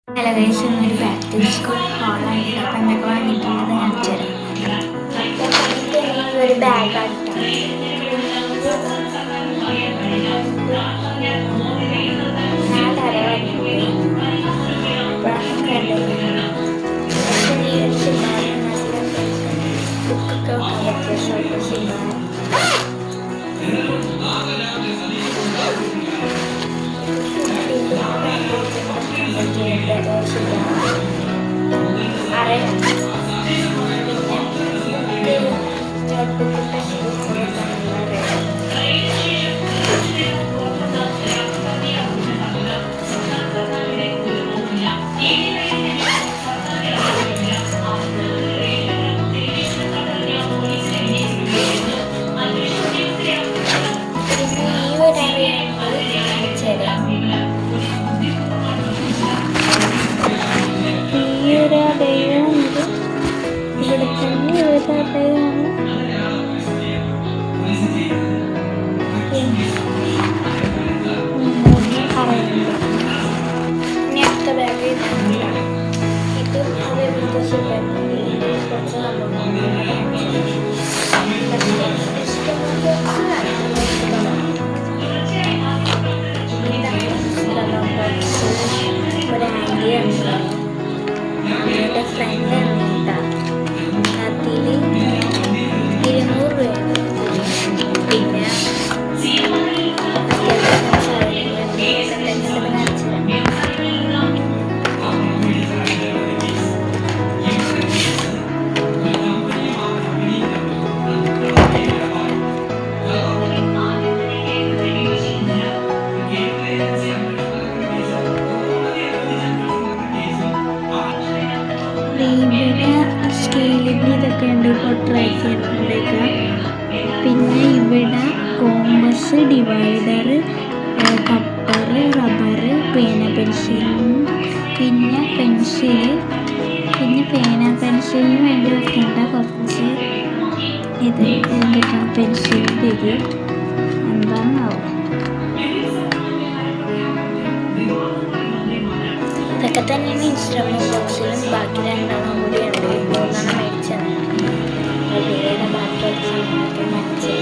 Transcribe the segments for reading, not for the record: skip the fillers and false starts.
Hello guys, ഇന്നൊരു back to school ഹോളാണ്. അപ്പം എന്തൊക്കെ വാങ്ങിയിട്ടുണ്ടെന്ന് കാണിച്ചു തരാം. ഒരു ബാഗാണ് ബുക്കൊക്കെ വെക്കാൻ പറ്റിയ സിനിമ. ഇവിടെ തന്നെ ഇവരുടെയാണ് ഇനി അടുത്ത ബാഗ് ഇതും അതേപോലത്തെ കുറച്ച് ഒരു ആൻറ്റി ഉണ്ട്, ആൻറ്റിയുടെ ഫ്രണ്ട് ഉണ്ട്. അതിൽ 200 രൂപ. പിന്നെ സ്കെയിലിൻ്റെ ഇതൊക്കെ ഉണ്ട്, ട്രൈ ചെയ്തിട്ടുണ്ടേക്ക. പിന്നെ ഇവിടെ കോമ്പസ്, ഡിവൈഡർ, കട്ടർ, റബ്ബർ, പേന, പെൻസിൽ, പിന്നെ പെൻസിൽ, പിന്നെ പേന പെൻസിലിന് വേണ്ടി വെക്കേണ്ട കുറച്ച് ഇത് കിട്ടണം. പെൻസിലിൻ്റെ ഇത് എന്താണെന്നാവും. ഇതൊക്കെ തന്നെയാണ് ഇൻസ്ട്രുമെന്റ് ബോക്സിലും. ബാക്കി 2 കൂടി ഉണ്ട്, 3 മേടിച്ചത്. വേറെ ബാക്കി ഈ 2 മൂട്ടയാണ് മേടിച്ചത്.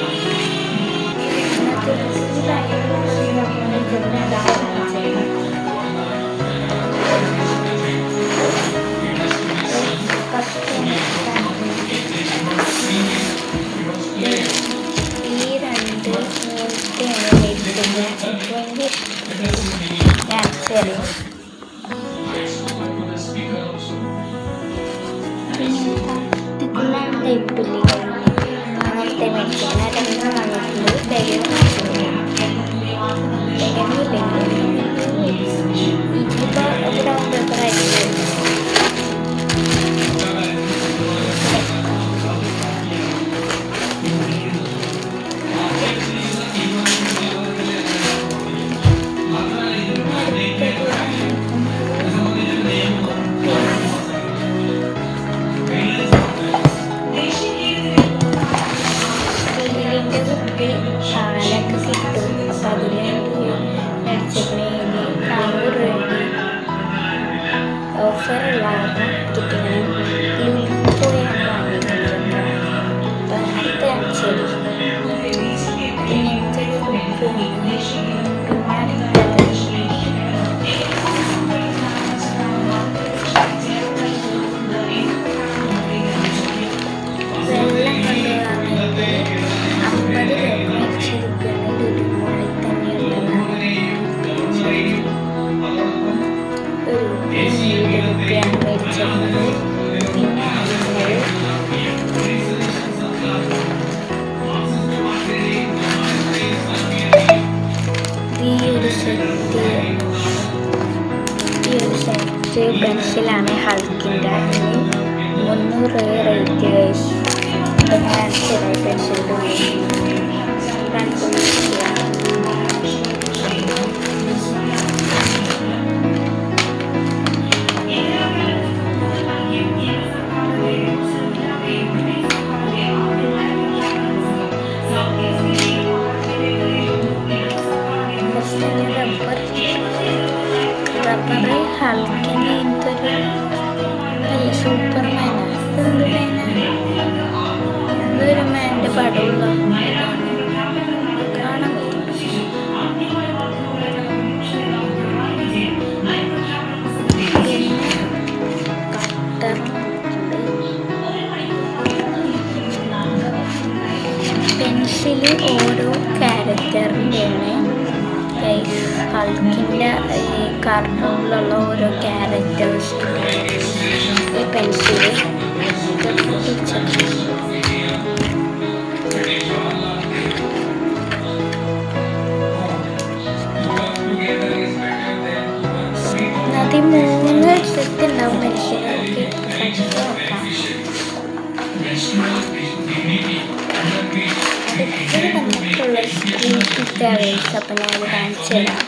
ഞാൻ ശരി ടൈപ്പില്ലേ അങ്ങനത്തെ മേടിക്കാൻ 2 വന്നിട്ടുണ്ട്. ഇതിപ്പോൾ ബ്രൗൺ പേപ്പർ ആയിട്ട് സാധനമൊക്കെ കിട്ടും. അപ്പം അതിലേക്ക് മേടിച്ചേക്കണേന് 400 രൂപ ഓഫറുള്ളതാണ് കിട്ടിങ്ങനെ. പോയാണ് വാങ്ങിയിട്ടുണ്ട്. അപ്പം അടുത്ത കാണിച്ചത് ഇങ്ങനത്തെ ഒരു ബുക്ക്. പിന്നെ വെള്ളം കൊണ്ടുപോകാനായിട്ട് 50 രൂപ മേടിച്ചിരിക്കുകയാണ്. ലുലുമാളിൽ തന്നെയുള്ളതാണ്. ഒരു 20 രൂപയാണ് മേടിച്ചിരുന്നത്. പിന്നെ ഈ ഒരു സെറ്റ് പെൻസിലാണ് ഹൾക്കിൻ്റെ. 300 രൂപ റേറ്റ് ഗൈസ്. പെൻസിൽ റബ്ബർ ഹൾക്കിന് ഇതൊരു നല്ല സൂപ്പർമാനാണ്. എന്തൊരു മാൻ്റെ പടമുള്ള കാണാൻ പെൻസില് ഓരോ ക്യാരക്ടറിൻ്റെയാണ്. ഹൾക്കിൻ്റെ ഈ കാർട്ടൂണിലുള്ള ഓരോ ക്യാരക്ടേഴ്സ് ഈ പെൻസില് അതിൽ 3 സെറ്റ് ഉണ്ടാവും പെൻസിലുകൾക്ക്. നോക്കാം നമുക്കുള്ള സ്ക്രീൻ അപ്പം ഞാൻ കാണിച്ചു തരാം.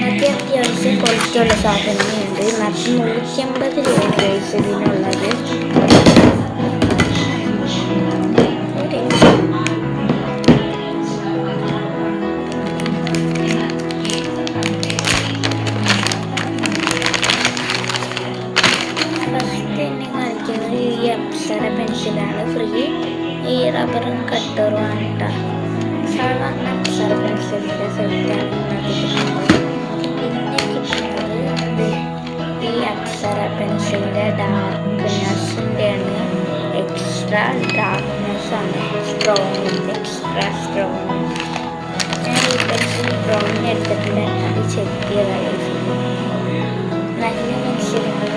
അത്യാവശ്യം ക്വാളിറ്റിയുള്ള സാധനങ്ങളുണ്ട്. 150 രൂപ ഇതിനുള്ളത്. ഈ അപ്സര പെൻസിലാണ് ഫ്രീ. ഈ റബ്ബറും കട്ടറുമാണ് കേട്ടോ. സാധാരണ അപ്സര പെൻസിലിൻ്റെ സെറ്റാണ് പിന്നെ കിട്ടുന്നത്. ഈ അപ്സര പെൻസിലിൻ്റെ ഡാർക്ക്നെസ്സിൻ്റെയാണ്. എക്സ്ട്രാ ഡാർക്ക്നെസ്സാണ്. Extra strong. ഞാൻ ഈ പെൻസിൽ ഡ്രോയിങ് എടുത്തിട്ടുണ്ട്. അത് ചെത്തിയതായി നല്ല പെൻസിലുകൾ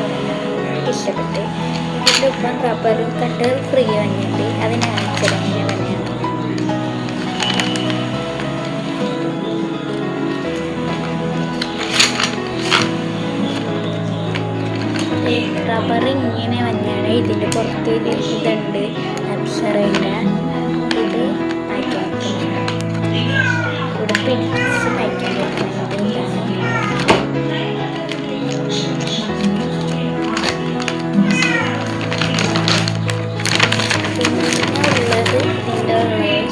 ഇഷ്ടപ്പെട്ട്. ഇതിലിപ്പം റബ്ബറും കട്ടർ ഫ്രീ വന്നിട്ട് അതിന് കാണിച്ചിറങ്ങിയ തന്നെയാണ്. റബ്ബർ ഇങ്ങനെ വന്നെയാണ്. ഇതിൻ്റെ പുറത്ത് ഇതുണ്ട് അപ്സറയുടെ. ഇത് അയക്കാൻ ഇവിടെ പിടിച്ച് അയക്കാൻ പറ്റുന്നത്.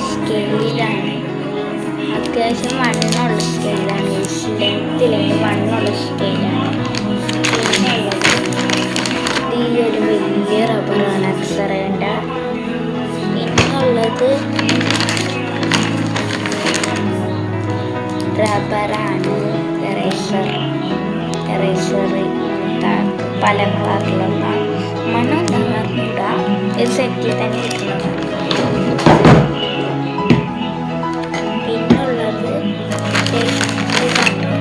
സ്കെയിലാണ്. അത്യാവശ്യം മണ്ണുള്ള സ്കെയിലാണ്. ലെങ്ത്തിലേക്ക് മണ്ണുള്ള സ്കെയിലാണ്. പിന്നെ ഉള്ളത് ഈ ഒരു വലിയ റബ്ബറാണ് അപ്സറേൻ്റെ. പിന്നുള്ളത് റബ്ബറാണ്. എറേസർ പല കളറിലുള്ള മണ്ണുണ്ടാകാറില്ല. ഇത് സെറ്റിൽ തന്നെ കിട്ടുന്നത്. പിന്നുള്ളത്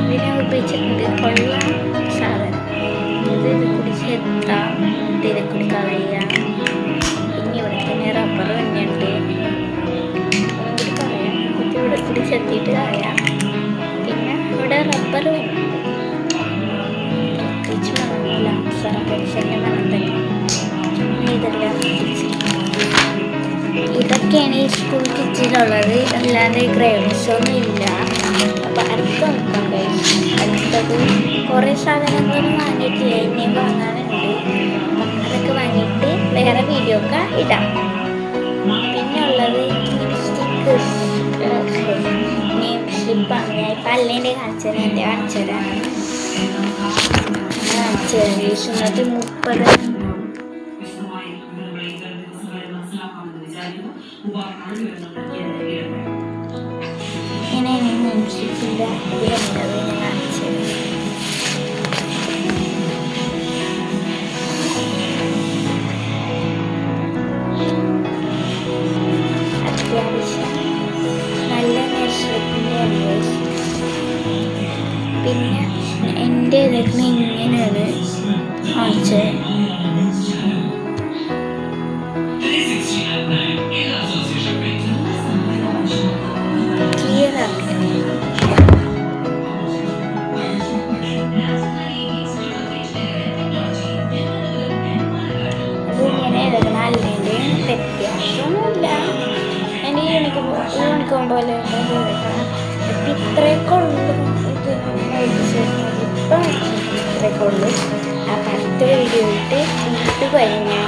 ഇതിനെ ഉപയോഗിച്ചിട്ടുണ്ട്. കൊള്ളാം സാധനം. ഇത് കൂടി ചെത്താം. ഇത് കൂടി കളയാം. പിന്നെ ഇവിടെ തന്നെ റബ്ബർ തന്നെയുണ്ട്. കൂടി കളയാം. ഇവിടെ കൂടി ചെത്തിയിട്ട് കളയാം. പിന്നെ ഇവിടെ റബ്ബർ വേണം. മണമില്ല. അപ്സര പെൻസിലിൻ്റെ മണം തന്നെ. ഇതെല്ലാം ഇതൊക്കെയാണ് ഈ സ്കൂൾ കിറ്റിലുള്ളത്. അല്ലാതെ ഗ്രേഡ്സൊന്നും ഇല്ല. അപ്പോൾ അടുത്ത നോക്കാം. അടുത്തത് കുറേ സാധനങ്ങളൊന്നും വാങ്ങിയിട്ടില്ല. ഇനിയും വാങ്ങാനുണ്ട്. അപ്പം അതൊക്കെ വാങ്ങിയിട്ട് വേറെ വീഡിയോ ഒക്കെ ഇടാം. പിന്നെ ഉള്ളത് സ്റ്റിക്കേഴ്സ്. നെയിം സ്ലിപ്പാണ്. ഞാൻ ഇപ്പം അല്ലേൻ്റെ കാണിച്ചത് എൻ്റെ കാണിച്ചതാണ്. കാണിച്ചത് 130. ഇങ്ങനെയാണ് നെയിംസ്ലിപ്പിൻ്റെ ഇതിലുള്ളത്. ഞാൻ കാണിച്ചത് അത്യാവശ്യം നല്ല നെയിംസ്ലിപ്പിൻ്റെ. പിന്നെ എൻ്റെ ഇതിൽ ഇങ്ങനെയാണ് കാണിച്ചത്. വ്യത്യാസമൊന്നുമില്ല. എനിക്ക് യൂണിക്കോൺ പോലെ ഇത്രയൊക്കെ ഉള്ളു. ഇപ്പം ഇത്രയൊക്കെ ഉള്ളു. അപ്പം അടുത്ത വീഡിയോ ഇട്ട് കഴിഞ്ഞാൽ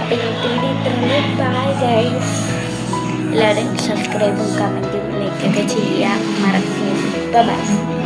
അപ്പം ഇത്രയും ബൈ ഗൈസ്. എല്ലാവരും സബ്സ്ക്രൈബും കമൻറ്റും ലൈക്കൊക്കെ ചെയ്യാൻ മറക്കരുത്. ബൈ.